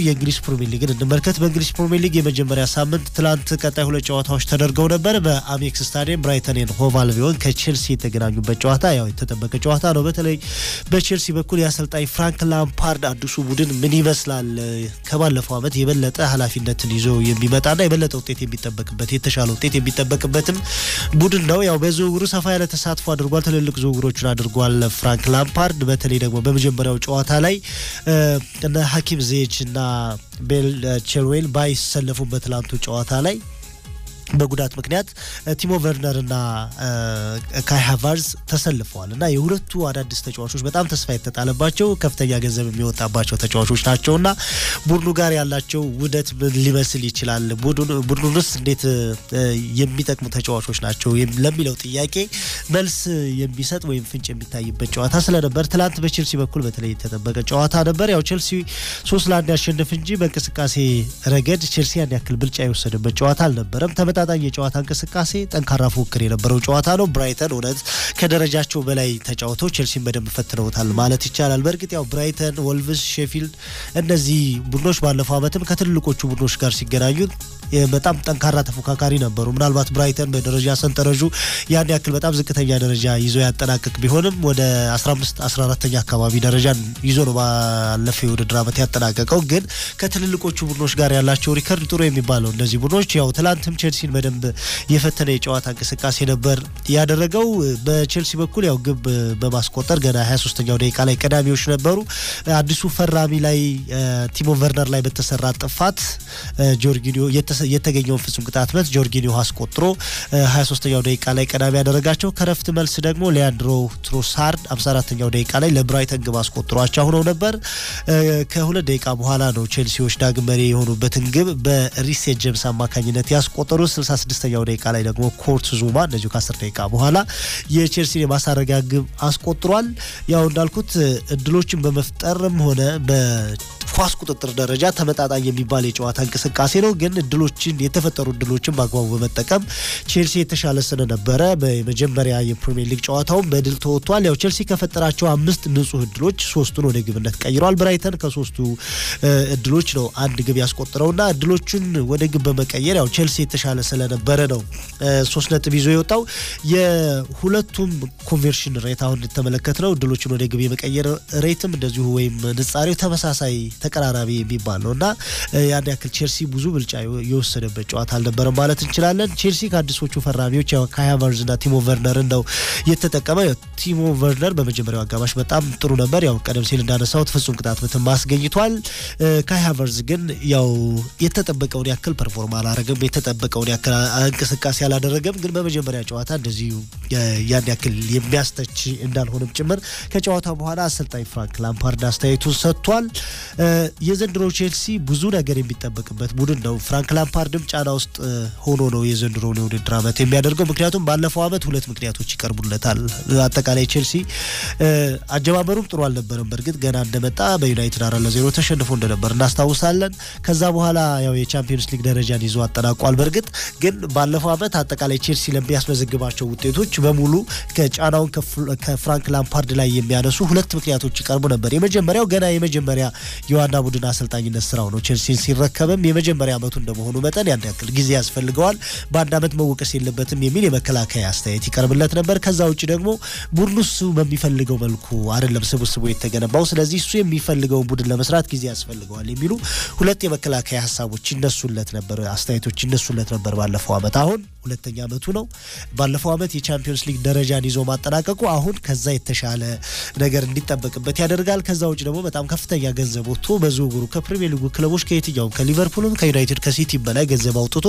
የእንግሊዝ ፕሪሚየር ሊግን እንመልከት በእንግሊዝ ፕሪሚየር ሊግ የመጀመሪያ ሳምንት ትላንት ቀጣይ ሁለት ጨዋታዎች ተደርገው ነበር በአሜክስ ስታዲየም ብራይተን ኤንድ ሆቭ አልቢዮን ከቼልሲ የተገናኙበት ጨዋታ ያው የተጠበቀ ጨዋታ ነው በተለይ በቼልሲ በኩል ያሰልጣኝ ፍራንክ ላምፓርድ አዲሱ ቡድን ምን ይመስላል ከባለፈው አመት የበለጠ ኃላፊነትን ይዞ የሚመጣና የበለጠ ውጤት የሚጠበቅበት የተሻለ ውጤት የሚጠበቅበትም ቡድን ነው ያው በዝውውሩ ሰፋ ያለ ተሳትፎ አድርጓል ትልልቅ ዝውውሮችን አድርጓል ፍራንክ ላምፓርድ በተለይ ደግሞ በመጀመሪያው ጨዋታ ላይ እና ሐኪም ዜችና ቤል ቸልዌል ባይሰለፉበት ትላንቱ ጨዋታ ላይ በጉዳት ምክንያት ቲሞ ቨርነር እና ካይ ሃቨርትዝ ተሰልፈዋልና የሁለቱ አዳዲስ ተጫዋቾች በጣም ተስፋ የተጣለባቸው ከፍተኛ ገንዘብ የሚወጣባቸው ተጫዋቾች ናቸውና ቡድኑ ጋር ያላቸው ውህደት ሊመስል ይችላል ቡድኑስ እንዴት የሚጠቅሙ ተጫዋቾች ናቸው ለሚለው ጥያቄ መልስ የሚሰጥ ወይም ፍንጭ የሚታይበት ጨዋታ ስለነበር ትላንት በቼልሲ በኩል በተለይ የተጠበቀ ጨዋታ ነበር ያው ቼልሲ 3-1 ያሸነፈ እንጂ በእንቅስቃሴ ረገድ ቼልሲ ያን ያክል ብልጫ የወሰደበት ጨዋታ አልነበረም ተመጣጣኝ የጨዋታ እንቅስቃሴ ጠንካራ ፉክክር የነበረው ጨዋታ ነው ብራይተን እውነት ከደረጃቸው በላይ ተጫውተው ቼልሲን በደንብ ፈትነውታል ማለት ይቻላል በርግጥ ያው ብራይተን ወልቭስ ሼፊልድ እነዚህ ቡድኖች ባለፈው አመትም ከትልልቆቹ ቡድኖች ጋር ሲገናኙ በጣም ጠንካራ ተፎካካሪ ነበሩ ምናልባት ብራይተን በደረጃ ሰንጠረዡ ያን ያክል በጣም ዝቅተኛ ደረጃ ይዞ ያጠናቀቅ ቢሆንም ወደ 15 14ኛ አካባቢ ደረጃን ይዞ ነው ባለፈው ውድድር አመት ያጠናቀቀው ግን ከትልልቆቹ ቡድኖች ጋር ያላቸው ሪከርድ ጥሩ የሚባለው እነዚህ ቡድኖች ያው ትላንትም ቼልሲን በደንብ የፈተነ የጨዋታ እንቅስቃሴ ነበር ያደረገው በቼልሲ በኩል ያው ግብ በማስቆጠር ገና 23ኛው ደቂቃ ላይ ቀዳሚዎች ነበሩ አዲሱ ፈራሚ ላይ ቲሞ ቨርነር ላይ በተሰራ ጥፋት ጆርጊኒዮ የተገኘው ፍጹም ቅጣት ምት ጆርጊኒዮ አስቆጥሮ 23ኛው ደቂቃ ላይ ቀዳሚ ያደረጋቸው ከረፍት መልስ ደግሞ ሊያንድሮ ትሮሳርድ 54ኛው ደቂቃ ላይ ለብራይተን ግብ አስቆጥሯቸው ሆነው ነበር ከሁለት ደቂቃ በኋላ ነው ቼልሲዎች ዳግም መሪ የሆኑበትን ግብ በሪስ ጄምስ አማካኝነት ያስቆጠሩ 66ኛው ደቂቃ ላይ ደግሞ ኮርት ዙማ እንደዚሁ ከ10 ደቂቃ በኋላ የቼልሲን የማሳረጊያ ግብ አስቆጥሯል ያው እንዳልኩት እድሎችን በመፍጠርም ሆነ በኳስ ቁጥጥር ደረጃ ተመጣጣኝ የሚባል የጨዋታ እንቅስቃሴ ነው ግን እድሎችን የተፈጠሩ እድሎችን በአግባቡ በመጠቀም ቼልሲ የተሻለ ስለነበረ በመጀመሪያ የፕሪሚየር ሊግ ጨዋታው በድል ተወጥቷል ያው ቼልሲ ከፈጠራቸው 5 ንጹህ እድሎች 3ቱን ወደ ግብነት ቀይሯል ብራይተን ከ3ቱ እድሎች ነው አንድ ግብ ያስቆጠረውና እድሎችን ወደ ግብ በመቀየር ያው ቼልሲ የተሻለ ስለነበረ ነው 3 ነጥብ ይዞ የወጣው የሁለቱም ኮንቨርሽን ሬት አሁን ተመለከተው እድሎችን ወደ ግብ የመቀየር ሬትም እንደዚሁ ወይም ንጻሬው ተመሳሳይ ተቀራራቢ የሚባል ነውና ያን ያክል ቼልሲ ብዙ ብልጫ የወሰደበት ጨዋታ አልነበረም ማለት እንችላለን ቼልሲ ከአዲሶቹ ፈራሚዎች ያው ካይ ሃቨርትዝ እና ቲሞ ቨርነር እንደው የተጠቀመ ቲሞ ቨርነር በመጀመሪያው አጋማሽ በጣም ጥሩ ነበር ያው ቀደም ሲል እንዳነሳው ፍጹም ቅጣት ምት ማስገኝቷል ካይ ሃቨርትዝ ግን ያው የተጠበቀውን ያክል ፐርፎርም አላረገም የተጠበቀውን ያክል እንቅስቃሴ አላደረገም ግን በመጀመሪያ ጨዋታ እንደዚህ ያን ያክል የሚያስተች እንዳልሆነም ጭምር ከጨዋታው በኋላ አሰልጣኝ ፍራንክ ላምፓርድ አስተያየቱን ሰጥቷል የዘንድሮ ቼልሲ ብዙ ነገር የሚጠበቅበት ቡድን ነው ፍራንክ ላምፓርድም ጫና ውስጥ ሆኖ ነው የዘንድሮውን የውድድር አመት የሚያደርገው ምክንያቱም ባለፈው አመት ሁለት ምክንያቶች ይቀርቡለታል አጠቃላይ ቼልሲ አጀማመሩም ጥሩ አልነበረም በርግጥ ገና እንደመጣ በዩናይትድ 4-0 ተሸንፎ እንደነበር እናስታውሳለን ከዛ በኋላ ያው የቻምፒየንስ ሊግ ደረጃን ይዞ አጠናቋል በርግጥ ግን ባለፈው አመት አጠቃላይ ቼልሲ ለሚያስመዘግባቸው ውጤቶች በሙሉ ከጫናውን ከፍራንክ ላምፓርድ ላይ የሚያነሱ ሁለት ምክንያቶች ይቀርቡ ነበር የመጀመሪያው ገና የመጀመሪያ የዋና ቡድን አሰልጣኝነት ስራው ነው ቼልሲን ሲረከብም የመጀመሪያ አመቱ እንደመሆኑ መጠን ያን ያክል ጊዜ ያስፈልገዋል በአንድ አመት መወቀስ የለበትም የሚል የመከላከያ አስተያየት ይቀርብለት ነበር ከዛ ውጪ ደግሞ ቡድኑስ በሚፈልገው መልኩ አይደለም ስብስቡ የተገነባው ስለዚህ እሱ የሚፈልገው ቡድን ለመስራት ጊዜ ያስፈልገዋል የሚሉ ሁለት የመከላከያ ሐሳቦች ይነሱለት ነበር አስተያየቶች ይነሱለት ነበር ባለፈው አመት አሁን ሁለተኛ አመቱ ነው ባለፈው አመት የቻምፒየንስ ሊግ ደረጃን ይዞ ማጠናቀቁ አሁን ከዛ የተሻለ ነገር እንዲጠበቅበት ያደርጋል ከዛ ውጪ ደግሞ በጣም ከፍተኛ ገንዘብ ወጥቶ በዝውውሩ ከፕሪሚየር ሊጉ ክለቦች ከየትኛው ከሊቨርፑልም ከዩናይትድ ከሲቲ በላይ ገንዘብ አውጥቶ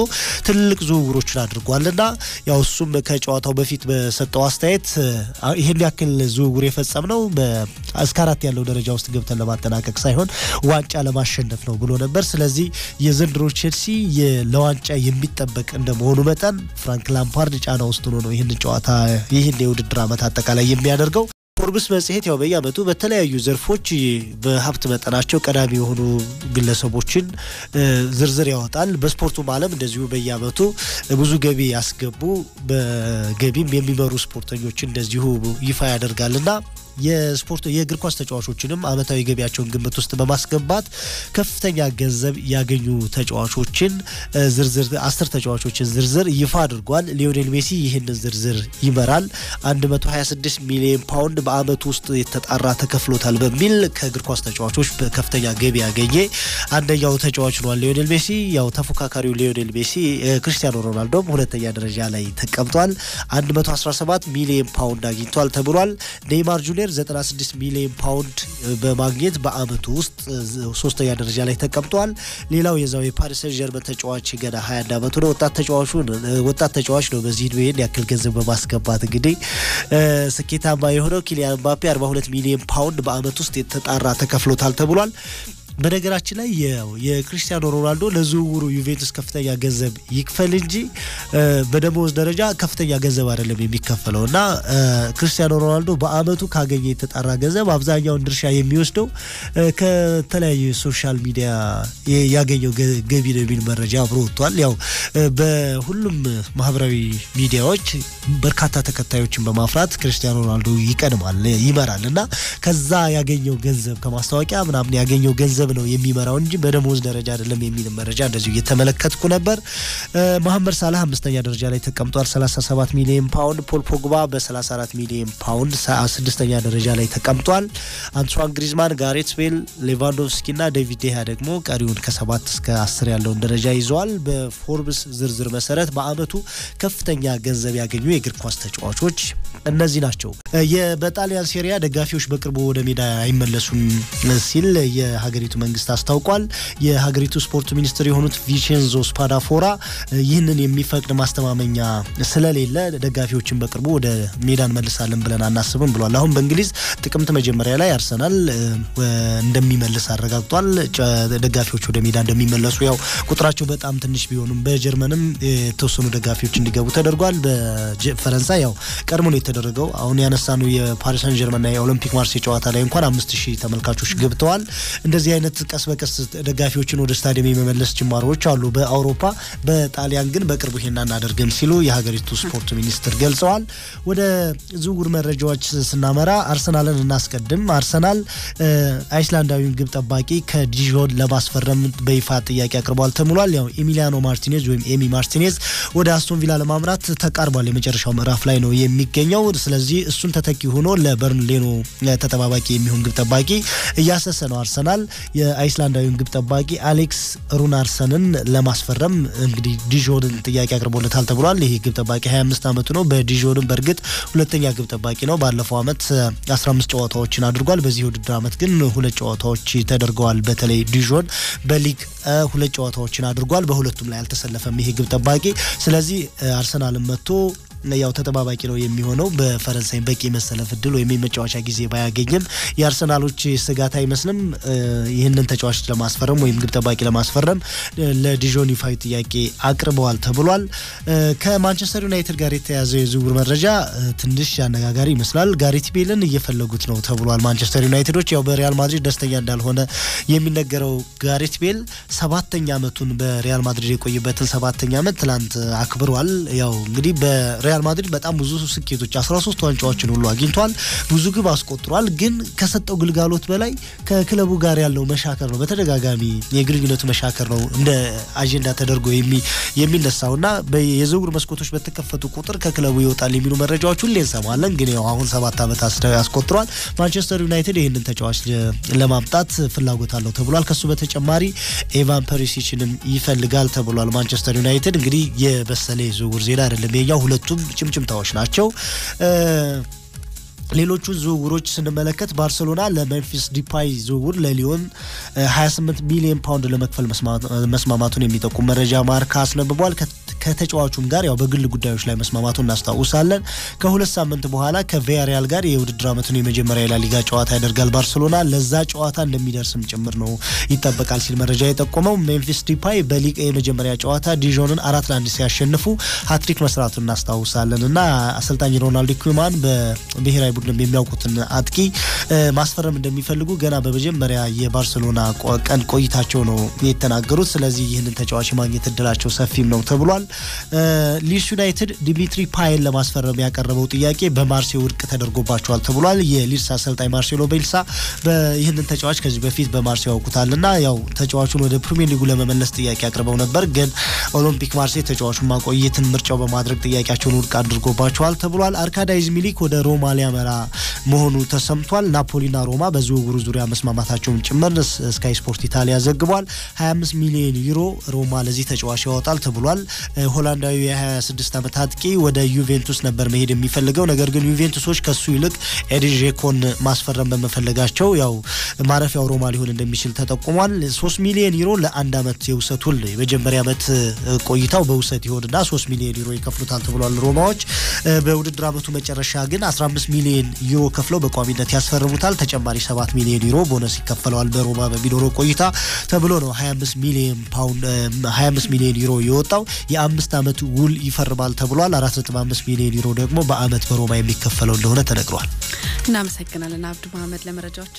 ትልልቅ ዝውውሮችን አድርጓልና ያው እሱም ከጨዋታው በፊት በሰጠው አስተያየት ይሄን ያክል ዝውውር የፈጸምነው እስከ 4 ያለው ደረጃ ውስጥ ገብተን ለማጠናቀቅ ሳይሆን ዋንጫ ለማሸነፍ ነው ብሎ ነበር ስለዚህ የዘንድሮ ቼልሲ ለዋንጫ የሚጠበቅ እንደመሆኑ መጠን ፍራንክ ላምፓርድ ጫና ውስጥ ነው ይሄን ጨዋታ ይሄን የውድድር አመት አጠቃላይ የሚያደርገው ፎርብስ መጽሔት ያው በየአመቱ በተለያዩ ዘርፎች በሀብት መጠናቸው ቀዳሚ የሆኑ ግለሰቦችን ዝርዝር ያወጣል በስፖርቱ ዓለም እንደዚሁ በየአመቱ ብዙ ገቢ ያስገቡ በገቢም የሚመሩ ስፖርተኞችን እንደዚሁ ይፋ ያደርጋልና የስፖርት የእግር ኳስ ተጫዋቾችንም አመታዊ ገቢያቸውን ግምት ውስጥ በማስገባት ከፍተኛ ገንዘብ ያገኙ ተጫዋቾችን ዝርዝር 10 ተጫዋቾችን ዝርዝር ይፋ አድርጓል። ሊዮኔል ሜሲ ይህንን ዝርዝር ይመራል። 126 ሚሊዮን ፓውንድ በአመቱ ውስጥ የተጣራ ተከፍሎታል በሚል ከእግር ኳስ ተጫዋቾች ከፍተኛ ገቢ ያገኘ አንደኛው ተጫዋች ነው ሊዮኔል ሜሲ። ያው ተፎካካሪው ሊዮኔል ሜሲ ክርስቲያኖ ሮናልዶም ሁለተኛ ደረጃ ላይ ተቀምጧል። 117 ሚሊዮን ፓውንድ አግኝቷል ተብሏል። ኔይማር ጁኒየር 96 ሚሊዮን ፓውንድ በማግኘት በአመቱ ውስጥ ሶስተኛ ደረጃ ላይ ተቀምጧል። ሌላው የዛው የፓሪስ ሰን ዠርመን ተጫዋች ገና 21 አመቱ ነው። ወጣት ተጫዋች ነው። በዚህ ዕድሜ ያክል ገንዘብ በማስገባት እንግዲህ ስኬታማ የሆነው ኪሊያን ምባፔ 42 ሚሊዮን ፓውንድ በአመቱ ውስጥ የተጣራ ተከፍሎታል ተብሏል። በነገራችን ላይ የክርስቲያኖ ሮናልዶ ለዝውውሩ ዩቬንቱስ ከፍተኛ ገንዘብ ይክፈል እንጂ በደሞዝ ደረጃ ከፍተኛ ገንዘብ አይደለም የሚከፈለውና ክርስቲያኖ ሮናልዶ በአመቱ ካገኘ የተጣራ ገንዘብ አብዛኛውን ድርሻ የሚወስደው ከተለያዩ ሶሻል ሚዲያ ያገኘው ገቢ ነው የሚል መረጃ አብሮ ወጥቷል። ያው በሁሉም ማህበራዊ ሚዲያዎች በርካታ ተከታዮችን በማፍራት ክርስቲያኖ ሮናልዶ ይመራልና ከዛ ያገኘው ገንዘብ ከማስታወቂያ ምናምን ያገኘው ገንዘብ ነው የሚመራው እንጂ በደሞዝ ደረጃ አይደለም የሚል መረጃ እንደዚሁ እየተመለከትኩ ነበር። መሐመድ ሳላህ 5ኛ ደረጃ ላይ ተቀምጧል 37 ሚሊዮን ፓውንድ። ፖል ፖግባ በ34 ሚሊዮን ፓውንድ 6ኛ ደረጃ ላይ ተቀምጧል። አንቷን ግሪዝማን፣ ጋሬት ቤል፣ ሌቫንዶቭስኪና ዴቪድ ዴሃ ደግሞ ቀሪውን ከ7 እስከ 10 ያለውን ደረጃ ይዘዋል። በፎርብስ ዝርዝር መሰረት በአመቱ ከፍተኛ ገንዘብ ያገኙ የእግር ኳስ ተጫዋቾች እነዚህ ናቸው። በጣሊያን ሴሪያ ደጋፊዎች በቅርቡ ወደ ሜዳ አይመለሱም ሲል የሀገሪቱ መንግስት አስታውቋል። የሀገሪቱ ስፖርት ሚኒስትር የሆኑት ቪቼንዞ ስፓዳፎራ ይህንን የሚፈቅድ ማስተማመኛ ስለሌለ ደጋፊዎችን በቅርቡ ወደ ሜዳ እንመልሳለን ብለን አናስብም ብሏል። አሁን በእንግሊዝ ጥቅምት መጀመሪያ ላይ አርሰናል እንደሚመልስ አረጋግጧል። ደጋፊዎች ወደ ሜዳ እንደሚመለሱ ያው ቁጥራቸው በጣም ትንሽ ቢሆኑም በጀርመንም የተወሰኑ ደጋፊዎች እንዲገቡ ተደርጓል። በፈረንሳይ ያው ቀድሞ ነው የተደረገው። አሁን ያነሳነው የፓሪስ ሰን ዠርመንና የኦሎምፒክ ማርሴይ ጨዋታ ላይ እንኳን 5000 ተመልካቾች ገብተዋል። እንደዚህ አይነት ቀስ በቀስ ደጋፊዎችን ወደ ስታዲየም የመመለስ ጅማሮች አሉ በአውሮፓ። በጣሊያን ግን በቅርቡ ይሄን እናደርግም ሲሉ የሀገሪቱ ስፖርት ሚኒስትር ገልጸዋል። ወደ ዝውውር መረጃዎች ስናመራ አርሰናልን እናስቀድም። አርሰናል አይስላንዳዊውን ግብ ጠባቂ ከዲዦን ለማስፈረም በይፋ ጥያቄ አቅርቧል ተብሏል። ያው ኤሚሊያኖ ማርቲኔዝ ወይም ኤሚ ማርቲኔዝ ወደ አስቶን ቪላ ለማምራት ተቃርቧል። የመጨረሻው ምዕራፍ ላይ ነው የሚገኘው። ስለዚህ እሱን ተተኪ ሆኖ ለበርንሌኖ ተጠባባቂ የሚሆን ግብ ጠባቂ እያሰሰ ነው አርሰናል። የአይስላንዳዊውን ግብ ጠባቂ አሌክስ ሩናርሰንን ለማስፈረም እንግዲህ ዲዦንን ጥያቄ አቅርቦለታል ተብሏል። ይሄ ግብ ጠባቂ 25 አመቱ ነው። በዲዦንም በእርግጥ ሁለተኛ ግብ ጠባቂ ነው። ባለፈው አመት 15 ጨዋታዎችን አድርጓል። በዚህ ውድድር አመት ግን 2 ጨዋታዎች ተደርገዋል። በተለይ ዲዦን በሊግ 2 ጨዋታዎችን አድርጓል። በሁለቱም ላይ አልተሰለፈም ይሄ ግብ ጠባቂ። ስለዚህ አርሰናልን መጥቶ ያው ተጠባባቂ ነው የሚሆነው። በፈረንሳይ በቂ መሰለፍ እድል ወይም የመጫወቻ ጊዜ ባያገኝም የአርሰናሎች ስጋት አይመስልም። ይህንን ተጫዋች ለማስፈረም ወይም ግብ ጠባቂ ለማስፈረም ለዲዦን ይፋዊ ጥያቄ አቅርበዋል ተብሏል። ከማንቸስተር ዩናይትድ ጋር የተያዘው የዝውውር መረጃ ትንሽ አነጋጋሪ ይመስላል። ጋሬት ቤልን እየፈለጉት ነው ተብሏል። ማንቸስተር ዩናይትዶች ያው በሪያል ማድሪድ ደስተኛ እንዳልሆነ የሚነገረው ጋሬት ቤል 7ኛ አመቱን በሪያል ማድሪድ የቆየበትን 7ኛ አመት ትላንት አክብሯል። ያው እንግዲህ በሪያል ማድሪድ በጣም ብዙ ስኬቶች 13 ዋንጫዎችን ሁሉ አግኝቷል። ብዙ ግብ አስቆጥሯል። ግን ከሰጠው ግልጋሎት በላይ ከክለቡ ጋር ያለው መሻከር ነው። በተደጋጋሚ የግንኙነቱ መሻከር ነው እንደ አጀንዳ ተደርጎ የሚነሳውና የዝውውር መስኮቶች በተከፈቱ ቁጥር ከክለቡ ይወጣል የሚሉ መረጃዎች ሁሌ እንሰማለን። ግን ያው አሁን 7 አመት አስቆጥሯል። ማንቸስተር ዩናይትድ ይህንን ተጫዋች ለማምጣት ፍላጎት አለው ተብሏል። ከሱ በተጨማሪ ኤቫን ፐሪሲችንም ይፈልጋል ተብሏል። ማንቸስተር ዩናይትድ እንግዲህ የበሰለ የዝውውር ዜና አይደለም የኛው፣ ሁለቱም ጭምጭምታዎች ናቸው። ሌሎቹ ዝውውሮች ስንመለከት ባርሴሎና ለሜምፊስ ዲፓይ ዝውውር ለሊዮን 28 ሚሊዮን ፓውንድ ለመክፈል መስማማቱን የሚጠቁም መረጃ ማርካ አስነብቧል። ከተጫዋቹም ጋር ያው በግል ጉዳዮች ላይ መስማማቱን እናስታውሳለን። ከሁለት ሳምንት በኋላ ከቪያሪያል ጋር የውድድር ዓመቱን የመጀመሪያ የላሊጋ ጨዋታ ያደርጋል ባርሴሎና። ለዛ ጨዋታ እንደሚደርስም ጭምር ነው ይጠበቃል ሲል መረጃ የጠቆመው። ሜምፊስ ዲፓይ በሊግ የመጀመሪያ ጨዋታ ዲዦንን 4-1 ሲያሸንፉ ሃትሪክ መስራቱን እናስታውሳለን እና አሰልጣኝ ሮናልዶ ኩማን በብሔራዊ ቡድንም የሚያውቁትን አጥቂ ማስፈረም እንደሚፈልጉ ገና በመጀመሪያ የባርሴሎና ቀን ቆይታቸው ነው የተናገሩት። ስለዚህ ይህንን ተጫዋች ማግኘት እድላቸው ሰፊም ነው ተብሏል። ሊድስ ዩናይትድ ዲሚትሪ ፓይን ለማስፈረም ያቀረበው ጥያቄ በማርሴይ ውድቅ ተደርጎባቸዋል ተብሏል። የሊድስ አሰልጣኝ ማርሴሎ ቤልሳ ይህንን ተጫዋች ከዚህ በፊት በማርሴይ ያውቁታልና ያው ተጫዋቹን ወደ ፕሪሚየር ሊጉ ለመመለስ ጥያቄ አቅርበው ነበር። ግን ኦሎምፒክ ማርሴይ ተጫዋቹን ማቆየትን ምርጫው በማድረግ ጥያቄያቸውን ውድቅ አድርጎባቸዋል ተብሏል። አርካዳይዝ ሚሊክ ወደ ሮማ ሊያመራ መሆኑ ተሰምቷል። ናፖሊና ሮማ በዝውውሩ ዙሪያ መስማማታቸውን ጭምር ስካይ ስፖርት ኢታሊያ ዘግቧል። 25 ሚሊዮን ዩሮ ሮማ ለዚህ ተጫዋች ያወጣል ተብሏል። ሆላንዳዊ የ26 ዓመት አጥቂ ወደ ዩቬንቱስ ነበር መሄድ የሚፈልገው። ነገር ግን ዩቬንቱሶች ከሱ ይልቅ ኤዲን ዤኮን ማስፈረም በመፈለጋቸው ያው ማረፊያው ሮማ ሊሆን እንደሚችል ተጠቁሟል። 3 ሚሊዮን ዩሮ ለአንድ ዓመት የውሰት ውል የመጀመሪያ ዓመት ቆይታው በውሰት ይሆንና 3 ሚሊዮን ዩሮ ይከፍሉታል ተብሏል ሮማዎች። በውድድር ዓመቱ መጨረሻ ግን 15 ሚሊዮን ዩሮ ከፍለው በቋሚነት ያስፈርሙታል። ተጨማሪ 7 ሚሊዮን ዩሮ ቦነስ ይከፈለዋል በሮማ በሚኖረው ቆይታ ተብሎ ነው 25 ሚሊዮን ዩሮ የወጣው። የ5 ዓመት ውል ይፈርማል ተብሏል። 4.5 ሚሊዮን ዩሮ ደግሞ በአመት በሮማ የሚከፈለው እንደሆነ ተነግሯል። እናመሰግናለን አብዱ መሐመድ ለመረጃዎች።